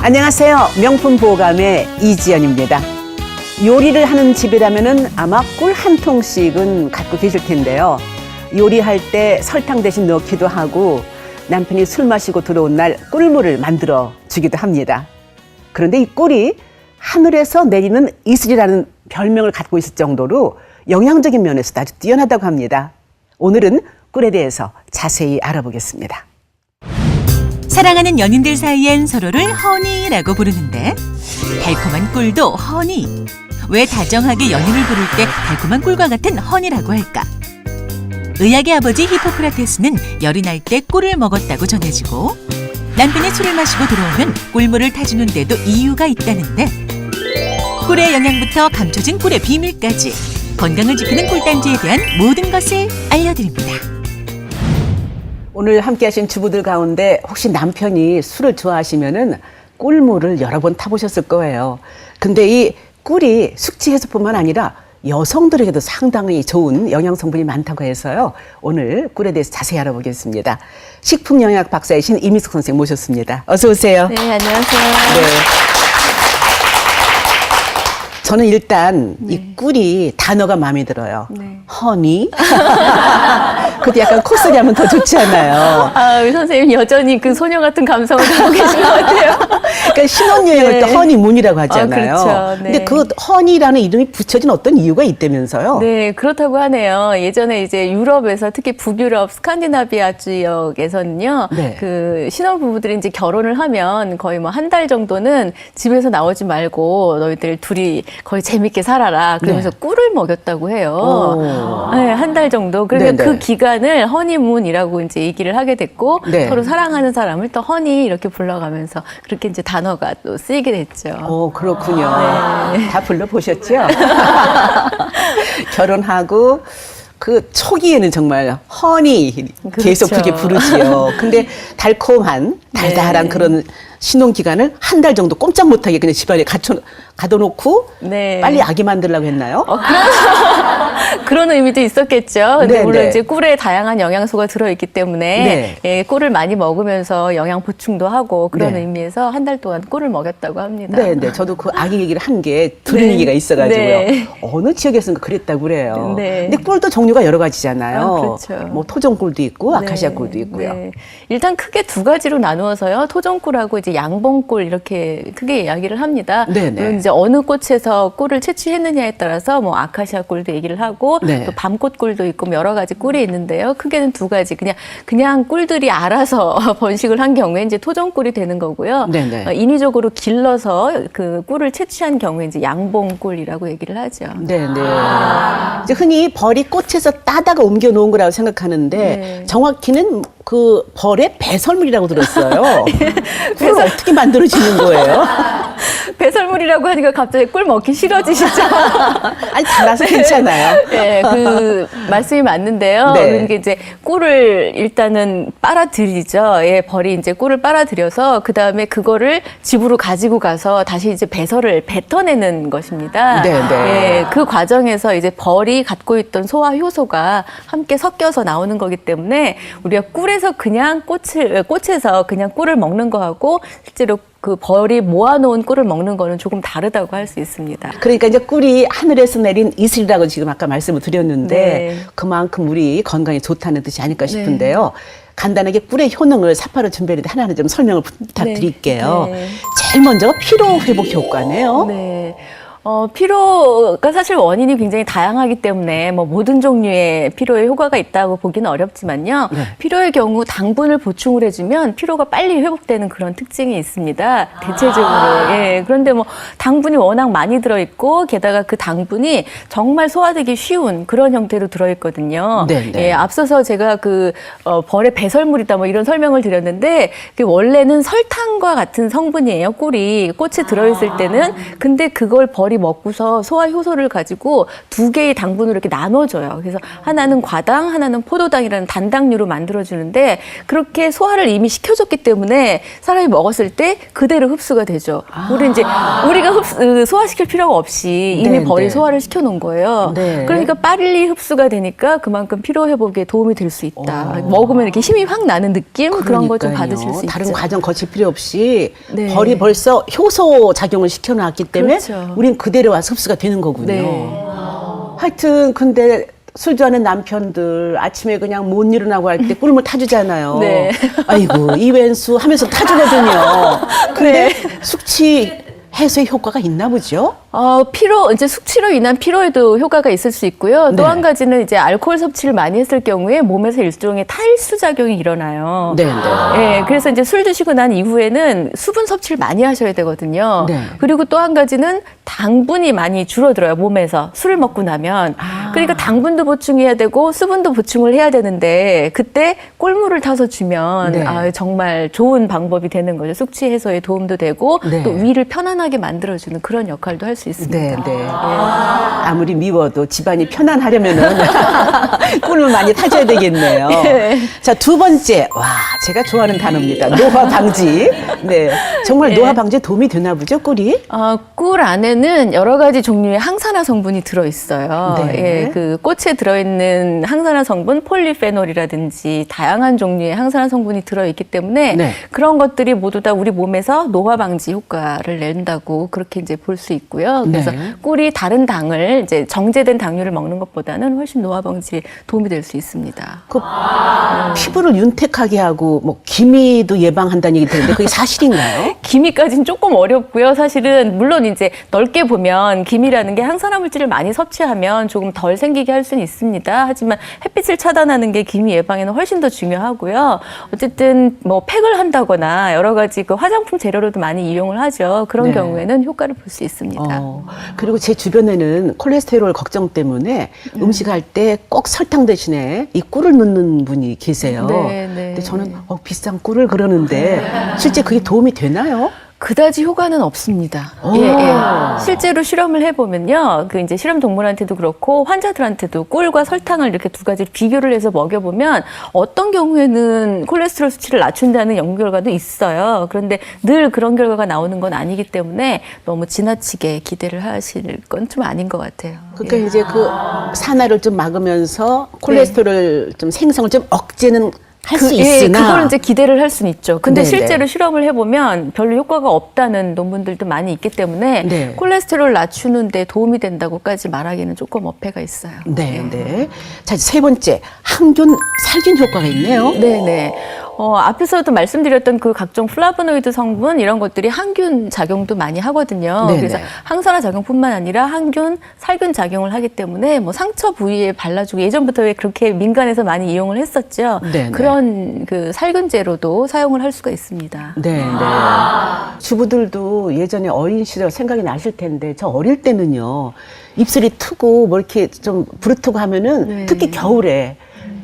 안녕하세요. 명품 보감의 이지연입니다. 요리를 하는 집이라면은 아마 꿀 한 통씩은 갖고 계실 텐데요. 요리할 때 설탕 대신 넣기도 하고 남편이 술 마시고 들어온 날 꿀물을 만들어 주기도 합니다. 그런데 이 꿀이 하늘에서 내리는 이슬이라는 별명을 갖고 있을 정도로 영양적인 면에서도 아주 뛰어나다고 합니다. 오늘은 꿀에 대해서 자세히 알아보겠습니다. 사랑하는 연인들 사이엔 서로를 허니라고 부르는데 달콤한 꿀도 허니. 왜 다정하게 연인을 부를 때 달콤한 꿀과 같은 허니라고 할까? 의학의 아버지 히포크라테스는 열이 날 때 꿀을 먹었다고 전해지고 남편이 술을 마시고 들어오면 꿀물을 타주는 데도 이유가 있다는데 꿀의 영양부터 감춰진 꿀의 비밀까지 건강을 지키는 꿀단지에 대한 모든 것을 알려드립니다. 오늘 함께 하신 주부들 가운데 혹시 남편이 술을 좋아하시면은 꿀물을 여러 번 타보셨을 거예요. 근데 이 꿀이 숙취 해소뿐만 아니라 여성들에게도 상당히 좋은 영양 성분이 많다고 해서요. 오늘 꿀에 대해서 자세히 알아보겠습니다. 식품영양 박사이신 이미숙 선생님 모셨습니다. 어서 오세요. 네, 안녕하세요. 네. 저는 일단 이 꿀이 단어가 마음에 들어요. 네. 허니. 그것도 약간 콧소리 하면 더 좋지 않아요? 아, 우리 선생님 여전히 그 소녀 같은 감성을 갖고 계신 것 같아요. 그러니까 신혼여행을 네. 또 허니문이라고 하잖아요. 그렇죠. 네. 근데 그 허니라는 이름이 붙여진 어떤 이유가 있다면서요? 네, 그렇다고 하네요. 예전에 이제 유럽에서 특히 북유럽 스칸디나비아 지역에서는요. 네. 그 신혼부부들이 이제 결혼을 하면 거의 뭐 한 달 정도는 집에서 나오지 말고 너희들 둘이 거의 재밌게 살아라. 그러면서 네. 꿀을 먹였다고 해요. 오. 네, 한 달 정도. 그러면 네네. 그 기간을 허니문이라고 이제 얘기를 하게 됐고 네. 서로 사랑하는 사람을 또 허니 이렇게 불러가면서 그렇게 이제 단어가 또 쓰이게 됐죠. 그렇군요. 네. 다 불러보셨죠? 결혼하고 그 초기에는 정말 허니 계속 그렇죠. 그렇게 부르지요. 근데 달콤한 달달한 네. 그런 신혼 기간을 한 달 정도 꼼짝 못하게 그냥 집안에 가둬놓고 네. 빨리 아기 만들려고 했나요? 그런 의미도 있었겠죠. 근데 네, 물론 네. 이제 꿀에 다양한 영양소가 들어있기 때문에 예, 꿀을 많이 먹으면서 영양 보충도 하고 그런 네. 의미에서 한 달 동안 꿀을 먹였다고 합니다. 네. 저도 그 아기 얘기를 한 게 들은 네. 얘기가 있어가지고요. 네. 어느 지역에서는 그랬다고 그래요. 네. 근데 꿀도 종류가 여러 가지잖아요. 아, 그렇죠. 뭐 토종꿀도 있고 아카시아 네. 꿀도 있고요. 네. 일단 크게 두 가지로 나누어서요. 토종꿀하고 이제 양봉꿀 이렇게 크게 이야기를 합니다. 네네. 물론 이제 어느 꽃에서 꿀을 채취했느냐에 따라서 뭐 아카시아 꿀도 얘기를 하고 네. 또 밤꽃꿀도 있고 여러 가지 꿀이 있는데요. 크게는 두 가지. 그냥 꿀들이 알아서 번식을 한 경우에 이제 토종꿀이 되는 거고요. 네네. 인위적으로 길러서 그 꿀을 채취한 경우에 이제 양봉꿀이라고 얘기를 하죠. 네네. 이제 흔히 벌이 꽃에서 따다가 옮겨 놓은 거라고 생각하는데 네. 정확히는 그 벌의 배설물이라고 들었어요. 꿀을 어떻게 만들어지는 거예요? 배설물이라고 하니까 갑자기 꿀 먹기 싫어지시죠? 아니 달아서 괜찮아요. 네, 그 말씀이 맞는데요. 네. 그러니까 이제 꿀을 일단은 빨아들이죠. 예, 벌이 이제 꿀을 빨아들여서 그 다음에 그거를 집으로 가지고 가서 다시 이제 배설을 뱉어내는 것입니다. 네, 네. 예, 그 과정에서 이제 벌이 갖고 있던 소화 효소가 함께 섞여서 나오는 거기 때문에 우리가 꿀에서 그냥 꽃에서 그냥 꿀을 먹는 거하고 실제로 그 벌이 모아놓은 꿀을 먹는 거는 조금 다르다고 할 수 있습니다. 그러니까 이제 꿀이 하늘에서 내린 이슬이라고 지금 아까 말씀을 드렸는데 네. 그만큼 우리 건강에 좋다는 뜻이 아닐까 싶은데요. 간단하게 꿀의 효능을 사파로 준비했는데 하나하나 좀 설명을 부탁드릴게요. 네. 제일 먼저 피로 회복 효과네요. 네. 피로가 사실 원인이 굉장히 다양하기 때문에 뭐 모든 종류의 피로에 효과가 있다고 보기는 어렵지만요. 네. 피로의 경우 당분을 보충을 해주면 피로가 빨리 회복되는 그런 특징이 있습니다. 대체적으로. 예. 그런데 뭐 당분이 워낙 많이 들어있고 게다가 그 당분이 정말 소화되기 쉬운 그런 형태로 들어있거든요. 네, 네. 예, 앞서서 제가 그 벌의 배설물이다 뭐 이런 설명을 드렸는데 그 원래는 설탕과 같은 성분이에요. 꿀이 꽃에 들어있을 때는. 근데 그걸 벌이 벌이 먹고서 소화 효소를 가지고 두 개의 당분으로 이렇게 나눠줘요. 그래서 하나는 과당, 하나는 포도당이라는 단당류로 만들어주는데 그렇게 소화를 이미 시켜줬기 때문에 사람이 먹었을 때 그대로 흡수가 되죠. 우리 이제 우리가 소화시킬 필요가 없이 이미 네, 벌이 네. 소화를 시켜놓은 거예요. 네. 그러니까 빨리 흡수가 되니까 그만큼 피로 회복에 도움이 될 수 있다. 먹으면 이렇게 힘이 확 나는 느낌 그런 거 좀 그러니까요. 받으실 수 다른 있죠. 과정 거칠 필요 없이 네. 벌이 벌써 효소 작용을 시켜놨기 때문에 그렇죠. 우린 그대로 와서 흡수가 되는 거군요. 네. 하여튼 근데 술 좋아하는 남편들 아침에 그냥 못 일어나고 할 때 꿀물 타주잖아요. 네. 아이고 이웬수 하면서 타주거든요. 근데 숙취 해소에 효과가 있나 보죠? 피로, 이제 숙취로 인한 피로에도 효과가 있을 수 있고요. 또 네. 한 가지는 이제 알코올 섭취를 많이 했을 경우에 몸에서 일종의 탈수 작용이 일어나요. 네, 네. 예, 그래서 이제 술 드시고 난 이후에는 수분 섭취를 많이 하셔야 되거든요. 네. 그리고 또 한 가지는 당분이 많이 줄어들어요, 몸에서. 술을 먹고 나면. 그러니까 당분도 보충해야 되고 수분도 보충을 해야 되는데 그때 꿀물을 타서 주면 네. 정말 좋은 방법이 되는 거죠. 숙취 해소에 도움도 되고 네. 또 위를 편안하게 만들어주는 그런 역할도 할 수 있습니다. 네, 네. 아무리 미워도 집안이 편안하려면은 꿀을 많이 타줘야 되겠네요. 네. 자, 두 번째. 와, 제가 좋아하는 단어입니다. 노화 방지. 네. 정말 노화 방지에 도움이 되나 보죠, 꿀이? 꿀 안에는 여러 가지 종류의 항산화 성분이 들어있어요. 네. 예, 그 꽃에 들어있는 항산화 성분, 폴리페놀이라든지 다양한 종류의 항산화 성분이 들어있기 때문에 네. 그런 것들이 모두 다 우리 몸에서 노화 방지 효과를 낸다고 그렇게 이제 볼 수 있고요. 그래서 네. 꿀이 다른 당을 이제 정제된 당류를 먹는 것보다는 훨씬 노화 방지에 도움이 될 수 있습니다. 그 피부를 윤택하게 하고 뭐 기미도 예방한다는 얘기 들었는데 그게 사실인가요? 기미까지는 조금 어렵고요. 사실은 물론 이제 넓게 보면 기미라는 게 항산화 물질을 많이 섭취하면 조금 덜 생기게 할 수는 있습니다. 하지만 햇빛을 차단하는 게 기미 예방에는 훨씬 더 중요하고요. 어쨌든 뭐 팩을 한다거나 여러 가지 그 화장품 재료로도 많이 이용을 하죠. 그런 네. 경우에는 효과를 볼 수 있습니다. 그리고 제 주변에는 콜레스테롤 걱정 때문에 음식할 때 꼭 설탕 대신에 이 꿀을 넣는 분이 계세요. 네, 네. 근데 저는 비싼 꿀을 그러는데 실제 그게 도움이 되나요? 그다지 효과는 없습니다. 오. 예, 예. 실제로 실험을 해보면요. 그 이제 실험 동물한테도 그렇고 환자들한테도 꿀과 설탕을 이렇게 두 가지를 비교를 해서 먹여보면 어떤 경우에는 콜레스테롤 수치를 낮춘다는 연구 결과도 있어요. 그런데 늘 그런 결과가 나오는 건 아니기 때문에 너무 지나치게 기대를 하실 건 좀 아닌 것 같아요. 그러니까 예. 이제 그 산화를 좀 막으면서 콜레스테롤 좀 생성을 좀 억제는 할 수 있으나 그걸 이제 기대를 할 수는 있죠. 근데 네네. 실제로 실험을 해보면 별로 효과가 없다는 논문들도 많이 있기 때문에 네. 콜레스테롤 낮추는 데 도움이 된다고까지 말하기는 조금 어폐가 있어요. 네, 네. 자, 세 번째 항균 살균 효과가 있네요. 네네. 앞에서도 말씀드렸던 그 각종 플라보노이드 성분 이런 것들이 항균 작용도 많이 하거든요. 네네. 그래서 항산화 작용뿐만 아니라 항균, 살균 작용을 하기 때문에 뭐 상처 부위에 발라주고 예전부터 왜 그렇게 민간에서 많이 이용을 했었죠. 네네. 그런 그 살균제로도 사용을 할 수가 있습니다. 네, 네. 주부들도 예전에 어린 시절 생각이 나실 텐데 저 어릴 때는요 입술이 트고 뭐 이렇게 좀 부르트고 하면은 네. 특히 겨울에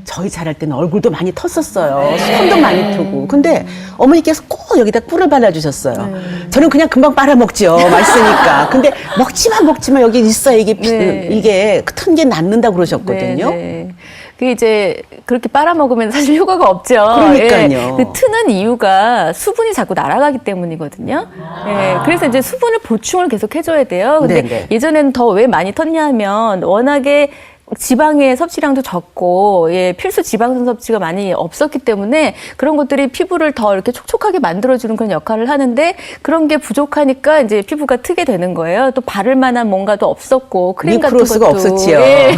저희 자랄 때는 얼굴도 많이 텄었어요. 손도 많이 트고. 근데 어머니께서 꼭 여기다 꿀을 발라주셨어요. 저는 그냥 금방 빨아먹죠. 맛있으니까. 근데 먹지마 여기 있어 이게 네. 이게 튼 게 낫는다고 그러셨거든요. 네. 그게 이제 그렇게 빨아먹으면 사실 효과가 없죠. 그러니까요. 예. 그 트는 이유가 수분이 자꾸 날아가기 때문이거든요. 예. 그래서 이제 수분을 보충을 계속 해줘야 돼요. 근데 네네. 예전에는 더 왜 많이 텄냐 하면 워낙에 지방의 섭취량도 적고 필수 지방산 섭취가 많이 없었기 때문에 그런 것들이 피부를 더 이렇게 촉촉하게 만들어주는 그런 역할을 하는데 그런 게 부족하니까 이제 피부가 트게 되는 거예요. 또 바를 만한 뭔가도 없었고 크림 같은 것도 미크로스가 없었지요. 예.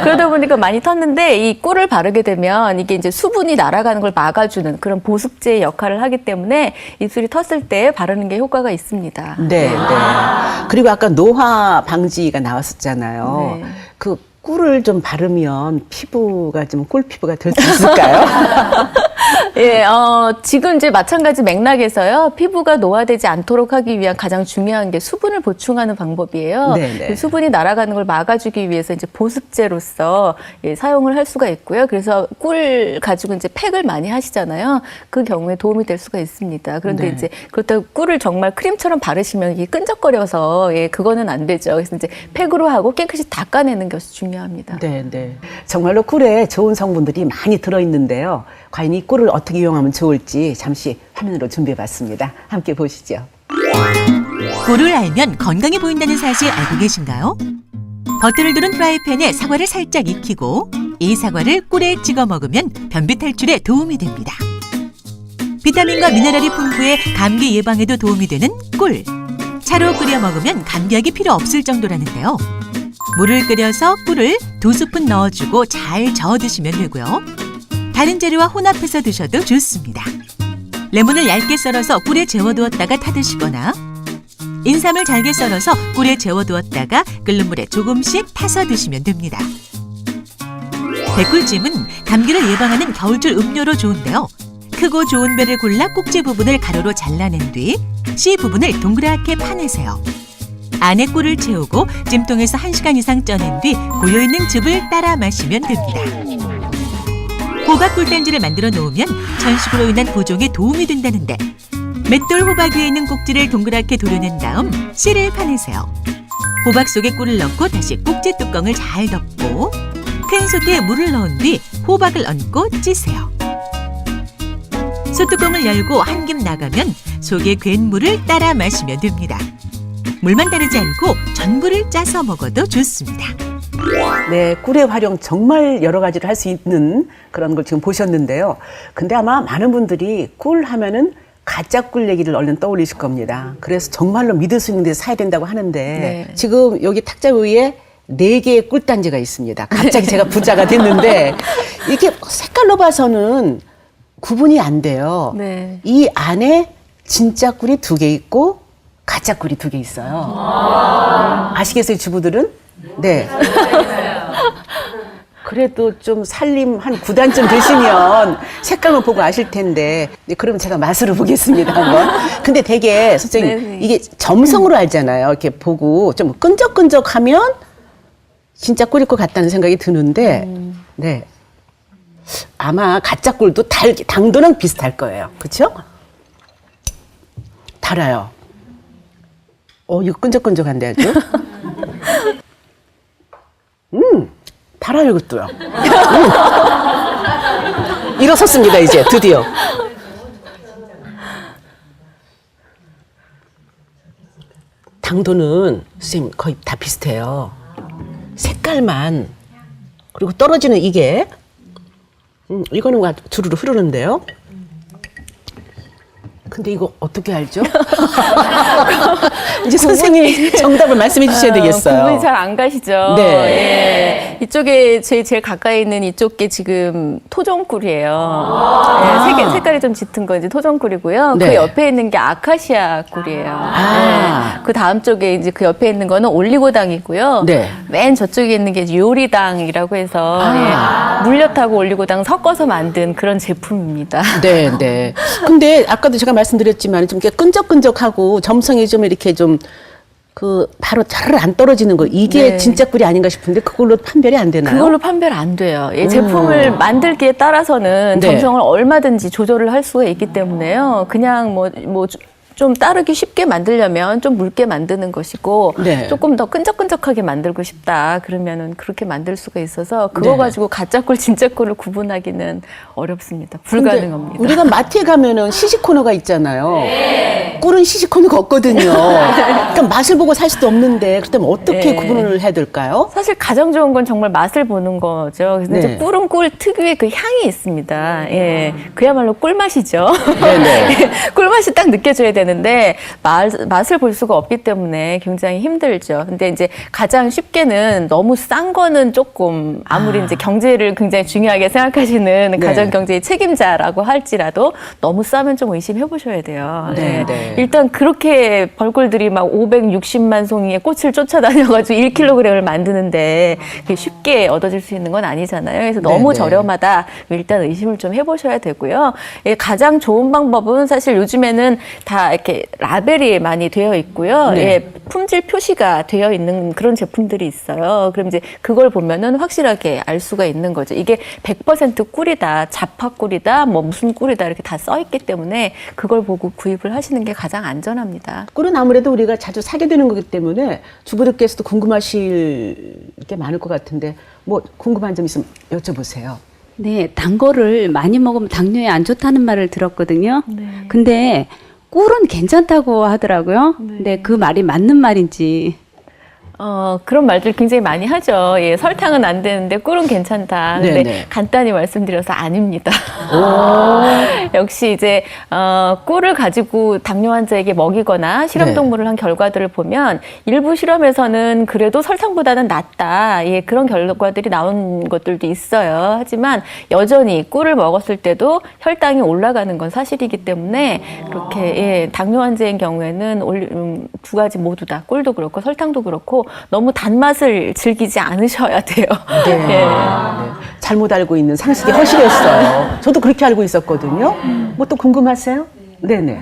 그러다 보니까 많이 텄는데 이 꿀을 바르게 되면 이게 이제 수분이 날아가는 걸 막아주는 그런 보습제의 역할을 하기 때문에 입술이 텄을 때 바르는 게 효과가 있습니다. 네, 네. 그리고 아까 노화 방지가 나왔었잖아요. 네. 그 꿀을 좀 바르면 피부가 좀 꿀 피부가 될 수 있을까요? 예, 지금 이제 마찬가지 맥락에서요. 피부가 노화되지 않도록 하기 위한 가장 중요한 게 수분을 보충하는 방법이에요. 네네. 그 수분이 날아가는 걸 막아주기 위해서 이제 보습제로서 예, 사용을 할 수가 있고요. 그래서 꿀 가지고 이제 팩을 많이 하시잖아요. 그 경우에 도움이 될 수가 있습니다. 그런데 네. 이제 그렇다고 꿀을 정말 크림처럼 바르시면 이게 끈적거려서 예, 그거는 안 되죠. 그래서 이제 팩으로 하고 깨끗이 닦아내는 것이 중요합니다. 네, 네. 정말로 꿀에 좋은 성분들이 많이 들어있는데요. 과연 이 꿀을 어떻게 이용하면 좋을지 잠시 화면으로 준비해봤습니다. 함께 보시죠. 꿀을 알면 건강해 보인다는 사실 알고 계신가요? 버튼을 누른 프라이팬에 사과를 살짝 익히고 이 사과를 꿀에 찍어 먹으면 변비 탈출에 도움이 됩니다. 비타민과 미네랄이 풍부해 감기 예방에도 도움이 되는 꿀. 차로 끓여 먹으면 감기약이 필요 없을 정도라는데요. 물을 끓여서 꿀을 2스푼 넣어주고 잘 저어 드시면 되고요. 다른 재료와 혼합해서 드셔도 좋습니다. 레몬을 얇게 썰어서 꿀에 재워두었다가 타드시거나 인삼을 잘게 썰어서 꿀에 재워두었다가 끓는 물에 조금씩 타서 드시면 됩니다. 백꿀찜은 감기를 예방하는 겨울철 음료로 좋은데요. 크고 좋은 배를 골라 꼭지 부분을 가로로 잘라낸 뒤 씨 부분을 동그랗게 파내세요. 안에 꿀을 채우고 찜통에서 1시간 이상 쪄낸 뒤 고여있는 즙을 따라 마시면 됩니다. 호박 꿀단지를 만들어 놓으면 천식으로 인한 부종에 도움이 된다는데 맷돌 호박 위에 있는 꼭지를 동그랗게 도려낸 다음 씨를 파내세요. 호박 속에 꿀을 넣고 다시 꼭지 뚜껑을 잘 덮고 큰 솥에 물을 넣은 뒤 호박을 얹고 찌세요. 솥뚜껑을 열고 한 김 나가면 속에 괜 물을 따라 마시면 됩니다. 물만 따르지 않고 전부를 짜서 먹어도 좋습니다. 네, 꿀의 활용 정말 여러 가지를 할 수 있는 그런 걸 지금 보셨는데요. 근데 아마 많은 분들이 꿀 하면은 가짜 꿀 얘기를 얼른 떠올리실 겁니다. 그래서 정말로 믿을 수 있는 데서 사야 된다고 하는데 네. 지금 여기 탁자 위에 4개의 꿀단지가 있습니다. 갑자기 제가 부자가 됐는데 이게 색깔로 봐서는 구분이 안 돼요. 네. 이 안에 진짜 꿀이 2개 있고 가짜 꿀이 2개 있어요. 아시겠어요, 주부들은? 네. 그래도 좀 살림 한 9단쯤 되시면 색깔만 보고 아실 텐데. 네, 그러면 제가 맛으로 보겠습니다, 한번. 근데 되게, 선생님, 네네. 이게 점성으로 알잖아요. 이렇게 보고 좀 끈적끈적하면 진짜 꿀일 것 같다는 생각이 드는데, 네. 아마 가짜 꿀도 당도는 비슷할 거예요. 그렇죠? 달아요. 이거 끈적끈적한데 아주. 달아요, 이것도요. 일어섰습니다, 이제 드디어. 당도는 선생님 거의 다 비슷해요. 색깔만 그리고 떨어지는 이게 이거는 아주 주르르 흐르는데요. 근데 이거 어떻게 알죠? 이제 선생님이 정답을 말씀해 주셔야 되겠어요. 구분이 잘 안 가시죠? 네. 예. 이쪽에 제일 가까이 있는 이쪽 게 지금 토종꿀이에요. 예, 색깔이 좀 짙은 건 이제 토종꿀이고요. 네. 그 옆에 있는 게 아카시아 꿀이에요. 아. 예. 그 다음 쪽에 이제 그 옆에 있는 거는 올리고당이고요. 네. 맨 저쪽에 있는 게 요리당이라고 해서 예, 물엿하고 올리고당 섞어서 만든 그런 제품입니다. 네, 네. 근데 아까도 제가 말씀드렸지만 좀 이렇게 끈적끈적하고 점성이 좀 이렇게 좀 바로 자르르 안 떨어지는 거 이게 네. 진짜 꿀이 아닌가 싶은데 그걸로 판별이 안 되나요? 그걸로 판별 안 돼요. 이 제품을 만들기에 따라서는 네. 점성을 얼마든지 조절을 할 수가 있기 때문에요. 그냥 좀 따르기 쉽게 만들려면 좀 묽게 만드는 것이고 네. 조금 더 끈적끈적하게 만들고 싶다 그러면은 그렇게 만들 수가 있어서 그거 네. 가지고 가짜 꿀 진짜 꿀을 구분하기는 어렵습니다. 불가능합니다. 근데 우리가 마트에 가면은 시식 코너가 있잖아요. 꿀은 시식 코너가 없거든요. 그러니까 맛을 보고 살 수도 없는데 그렇다면 어떻게 네. 구분을 해야 될까요? 사실 가장 좋은 건 정말 맛을 보는 거죠. 그래서 네. 이제 꿀은 꿀 특유의 그 향이 있습니다. 예, 그야말로 꿀맛이죠. 네네. 꿀맛이 딱 느껴져야 되는데 있는데 맛을 볼 수가 없기 때문에 굉장히 힘들죠. 근데 이제 가장 쉽게는 너무 싼 거는 조금 아무리 이제 경제를 굉장히 중요하게 생각하시는 네. 가정 경제의 책임자라고 할지라도 너무 싸면 좀 의심해 보셔야 돼요. 네, 네. 일단 그렇게 벌꿀들이 막 560만 송이의 꽃을 쫓아다녀가지고 1kg을 만드는데 그게 쉽게 얻어질 수 있는 건 아니잖아요. 그래서 너무 네. 저렴하다. 일단 의심을 좀 해보셔야 되고요. 예, 가장 좋은 방법은 사실 요즘에는 다 이렇게 라벨이 많이 되어 있고요. 네. 예, 품질 표시가 되어 있는 그런 제품들이 있어요. 그럼 이제 그걸 보면은 확실하게 알 수가 있는 거죠. 이게 100% 꿀이다, 자파 꿀이다, 뭐 무슨 꿀이다 이렇게 다 써 있기 때문에 그걸 보고 구입을 하시는 게 가장 안전합니다. 꿀은 아무래도 우리가 자주 사게 되는 거기 때문에 주부들께서도 궁금하실 게 많을 것 같은데 뭐 궁금한 점 있으면 여쭤보세요. 네, 단 거를 많이 먹으면 당뇨에 안 좋다는 말을 들었거든요. 네. 근데 꿀은 괜찮다고 하더라고요. 근데 그 말이 맞는 말인지. 그런 말들 굉장히 많이 하죠. 예, 설탕은 안 되는데 꿀은 괜찮다. 근데 네네. 간단히 말씀드려서 아닙니다. 역시 이제 꿀을 가지고 당뇨 환자에게 먹이거나 실험동물을 한 결과들을 보면 일부 실험에서는 그래도 설탕보다는 낫다. 예, 그런 결과들이 나온 것들도 있어요. 하지만 여전히 꿀을 먹었을 때도 혈당이 올라가는 건 사실이기 때문에 그렇게 예, 당뇨 환자인 경우에는 두 가지 모두 다 꿀도 그렇고 설탕도 그렇고 너무 단맛을 즐기지 않으셔야 돼요. 네. 예. 네. 잘못 알고 있는 상식이 허실했어요. 저도 그렇게 알고 있었거든요. 뭐 또 궁금하세요? 네네.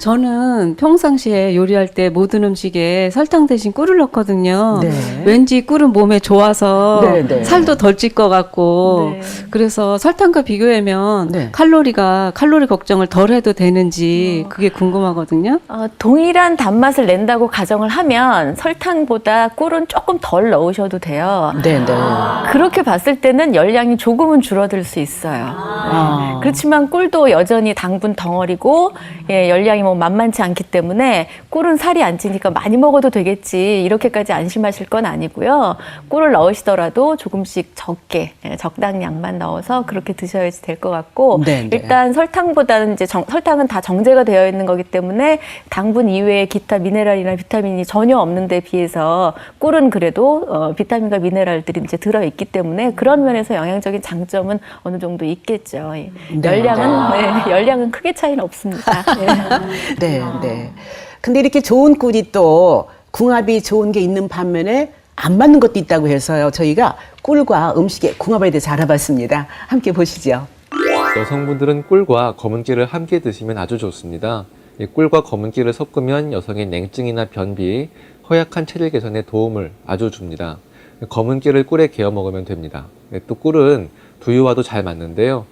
저는 평상시에 요리할 때 모든 음식에 설탕 대신 꿀을 넣거든요. 네. 왠지 꿀은 몸에 좋아서 네, 네. 살도 덜 찔 것 같고 네. 그래서 설탕과 비교하면 네. 칼로리 걱정을 덜 해도 되는지 그게 궁금하거든요. 동일한 단맛을 낸다고 가정을 하면 설탕보다 꿀은 조금 덜 넣으셔도 돼요. 네네. 그렇게 봤을 때는 열량이 조금은 줄어들 수 있어요. 네. 그렇지만 꿀도 여전히 당분 덩어리고 예, 열량이 뭐 만만치 않기 때문에 꿀은 살이 안 찌니까 많이 먹어도 되겠지 이렇게까지 안심하실 건 아니고요. 꿀을 넣으시더라도 조금씩 적게 예, 적당량만 넣어서 그렇게 드셔야지 될 것 같고 네, 네. 일단 설탕보다는 이제 설탕은 다 정제가 되어 있는 거기 때문에 당분 이외에 기타 미네랄이나 비타민이 전혀 없는 데 비해서 꿀은 그래도 비타민과 미네랄들이 이제 들어 있기 때문에 그런 면에서 영양적인 장점은 어느 정도 있겠죠. 예. 네. 열량은 크게 차이는 없습니다. 예. 네, 네. 근데 이렇게 좋은 꿀이 또 궁합이 좋은 게 있는 반면에 안 맞는 것도 있다고 해서요. 저희가 꿀과 음식의 궁합에 대해서 알아봤습니다. 함께 보시죠. 여성분들은 꿀과 검은깨를 함께 드시면 아주 좋습니다. 이 꿀과 검은깨를 섞으면 여성의 냉증이나 변비, 허약한 체질 개선에 도움을 아주 줍니다. 검은깨를 꿀에 개어 먹으면 됩니다. 또 꿀은 두유와도 잘 맞는데요.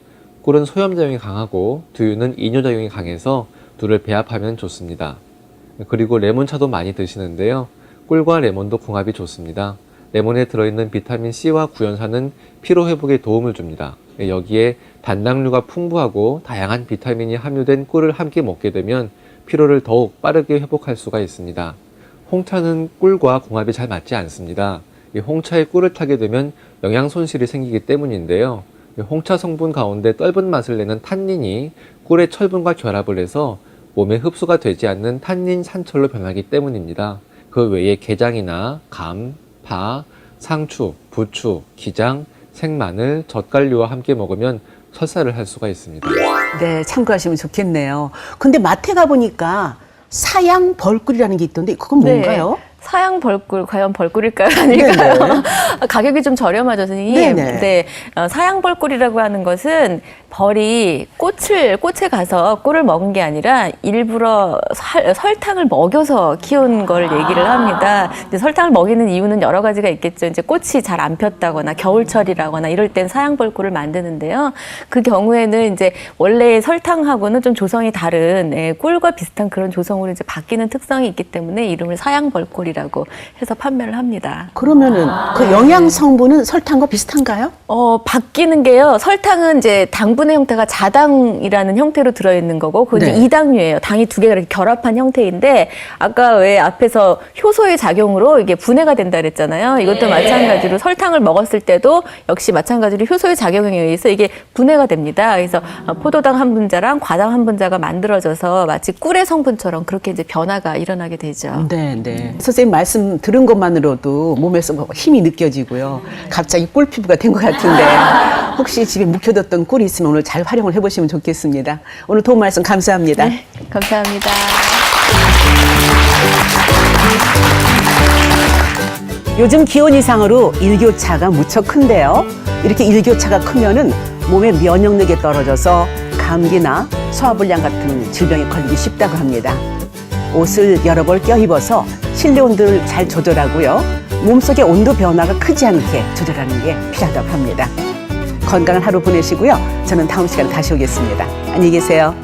꿀은 소염작용이 강하고 두유는 이뇨작용이 강해서 둘을 배합하면 좋습니다. 그리고 레몬차도 많이 드시는데요. 꿀과 레몬도 궁합이 좋습니다. 레몬에 들어있는 비타민 C와 구연산은 피로회복에 도움을 줍니다. 여기에 단당류가 풍부하고 다양한 비타민이 함유된 꿀을 함께 먹게 되면 피로를 더욱 빠르게 회복할 수가 있습니다. 홍차는 꿀과 궁합이 잘 맞지 않습니다. 이 홍차에 꿀을 타게 되면 영양 손실이 생기기 때문인데요. 홍차 성분 가운데 떫은 맛을 내는 탄닌이 꿀의 철분과 결합을 해서 몸에 흡수가 되지 않는 탄닌 산철로 변하기 때문입니다. 그 외에 게장이나 감, 파, 상추, 부추, 기장, 생마늘, 젓갈류와 함께 먹으면 설사를 할 수가 있습니다. 네, 참고하시면 좋겠네요. 근데 마트에 가보니까 사양 벌꿀이라는 게 있던데 그건 뭔가요? 네. 사양 벌꿀, 과연 벌꿀일까요? 아닐까요? 네네. 가격이 좀 저렴하죠, 선생님. 네네. 네. 사양 벌꿀이라고 하는 것은 벌이 꽃에 가서 꿀을 먹은 게 아니라 일부러 설탕을 먹여서 키운 걸 얘기를 합니다. 근데 설탕을 먹이는 이유는 여러 가지가 있겠죠. 이제 꽃이 잘 안 폈다거나 겨울철이라거나 이럴 땐 사양 벌꿀을 만드는데요. 그 경우에는 이제 원래 설탕하고는 좀 조성이 다른 꿀과 비슷한 그런 조성으로 이제 바뀌는 특성이 있기 때문에 이름을 사양 벌꿀 버리라고 해서 판매를 합니다. 그러면은 그 영양 성분은 설탕과 비슷한가요? 바뀌는 게요. 설탕은 이제 당분의 형태가 자당이라는 형태로 들어있는 거고, 그건 이제 네. 이당류예요. 당이 두 개가 이렇게 결합한 형태인데, 아까 왜 앞에서 효소의 작용으로 이게 분해가 된다 그랬잖아요. 이것도 마찬가지로 설탕을 먹었을 때도 역시 마찬가지로 효소의 작용에 의해서 이게 분해가 됩니다. 그래서 포도당 한 분자랑 과당 한 분자가 만들어져서 마치 꿀의 성분처럼 그렇게 이제 변화가 일어나게 되죠. 네. 선생님 말씀 들은 것만으로도 몸에서 뭐 힘이 느껴지고요. 갑자기 꿀 피부가 된 것 같은데 혹시 집에 묵혀뒀던 꿀이 있으면 오늘 잘 활용을 해보시면 좋겠습니다. 오늘 도움 말씀 감사합니다. 네, 감사합니다. 요즘 기온 이상으로 일교차가 무척 큰데요. 이렇게 일교차가 크면은 몸의 면역력이 떨어져서 감기나 소화불량 같은 질병에 걸리기 쉽다고 합니다. 옷을 여러 벌 껴입어서 실내 온도를 잘 조절하고요. 몸속의 온도 변화가 크지 않게 조절하는 게 필요하다고 합니다. 건강한 하루 보내시고요. 저는 다음 시간에 다시 오겠습니다. 안녕히 계세요.